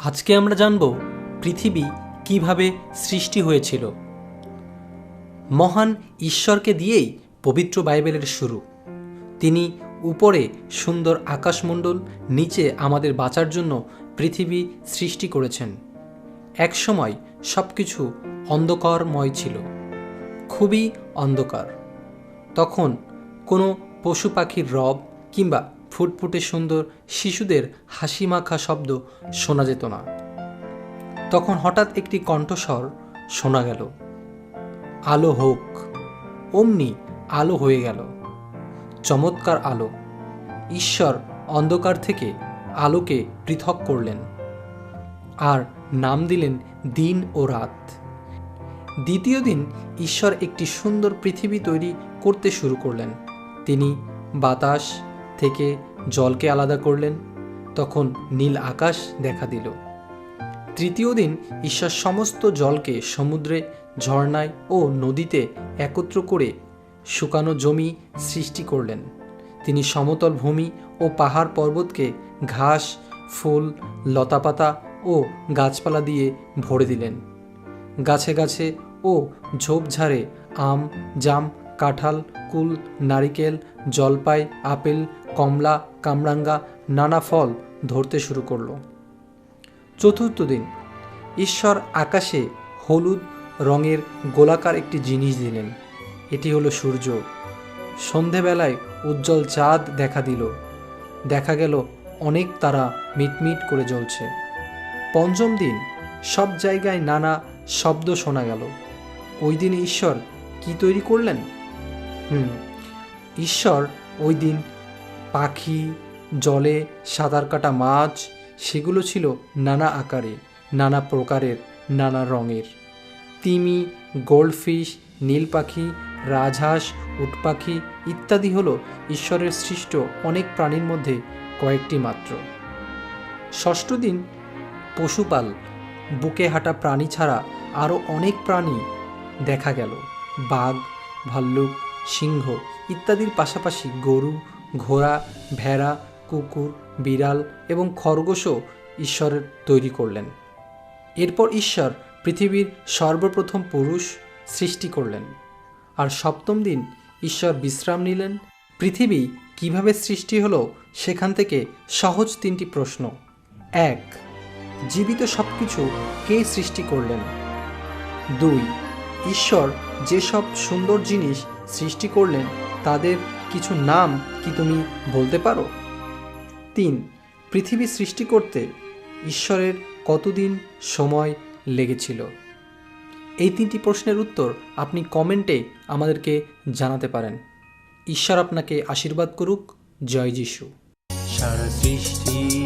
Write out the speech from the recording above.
আজকে আমরা জানব পৃথিবী কিভাবে সৃষ্টি হয়েছিল। মহান ঈশ্বরকে দিয়েই পবিত্র বাইবেলের শুরু। তিনি উপরে সুন্দর আকাশমণ্ডল, নিচে আমাদের বাঁচার জন্য পৃথিবী সৃষ্টি করেছেন। একসময় সব কিছু অন্ধকারময় ছিল, খুবই অন্ধকার। তখন কোনো পশু পাখির রব কিংবা ফুটফুটে সুন্দর শিশুদের হাসিমাখা শব্দ শোনা যেত না। তখন হঠাৎ একটি কণ্ঠস্বর শোনা গেল, আলো হোক। অমনি আলো হয়ে গেল, চমৎকার আলো। ঈশ্বর অন্ধকার থেকে আলোকে পৃথক করলেন আর নাম দিলেন দিন ও রাত। দ্বিতীয় দিন ঈশ্বর একটি সুন্দর পৃথিবী তৈরি করতে শুরু করলেন। তিনি বাতাস থেকে জলকে আলাদা করলেন, তখন নীল আকাশ দেখা দিল। তৃতীয় দিন ঈশ্বর সমস্ত জলকে সমুদ্রে, ঝর্ণায় ও নদীতে একত্র করে শুকানো জমি সৃষ্টি করলেন। তিনি সমতল ভূমি ও পাহাড় পর্বতকে ঘাস, ফুল, লতাপাতা ও গাছপালা দিয়ে ভরে দিলেন। গাছে গাছে ও ঝোপঝাড়ে আম, জাম, কাঁঠাল, কুল, নারিকেল, জলপাই, আপেল, কমলা, কামরাঙ্গা নানা ফল ধরতে শুরু করল। চতুর্থ দিন ঈশ্বর আকাশে হলুদ রঙের গোলাকার একটি জিনিস দিলেন। এটি হলো সূর্য। সন্ধেবেলায় উজ্জ্বল চাঁদ দেখা দিল। দেখা গেল অনেক তারা মিটমিট করে জ্বলছে। পঞ্চম দিন সব জায়গায় নানা শব্দ শোনা গেল। ওই দিন ঈশ্বর কি তৈরি করলেন? ঈশ্বর ওই দিন পাখি, জলে সাঁতার কাটা মাছ, সেগুলো ছিল নানা আকারে, নানা প্রকারের, নানা রঙের। তিমি, গোল্ডফিশ, নীল পাখি, রাজহাঁস, উট পাখি ইত্যাদি হলো ঈশ্বরের সৃষ্ট অনেক প্রাণীর মধ্যে কয়েকটি মাত্র। ষষ্ঠ দিন পশুপাল, বুকে হাঁটা প্রাণী ছাড়া আরও অনেক প্রাণী দেখা গেল। বাঘ, ভাল্লুক, সিংহ ইত্যাদির পাশাপাশি গরু, ঘোড়া, ভেড়া, কুকুর, বিড়াল এবং খরগোশও ঈশ্বরের তৈরি করলেন। এরপর ঈশ্বর পৃথিবীর সর্বপ্রথম পুরুষ সৃষ্টি করলেন। আর সপ্তম দিন ঈশ্বর বিশ্রাম নিলেন। পৃথিবী কিভাবে সৃষ্টি হলো সেখান থেকে সহজ তিনটি প্রশ্ন। 1. জীবিত সব কিছু কে সৃষ্টি করলেন? 2. ঈশ্বর যেসব সুন্দর জিনিস সৃষ্টি করলেন তাদের কিছু নাম কি তুমি বলতে পারো? 3. পৃথিবী সৃষ্টি করতে ঈশ্বরের কতদিন সময় লেগেছিল? এই তিনটি প্রশ্নের উত্তর আপনি কমেন্টে আমাদেরকে জানাতে পারেন। ঈশ্বর আপনাকে আশীর্বাদ করুক। জয় যিশু। সারা সৃষ্টি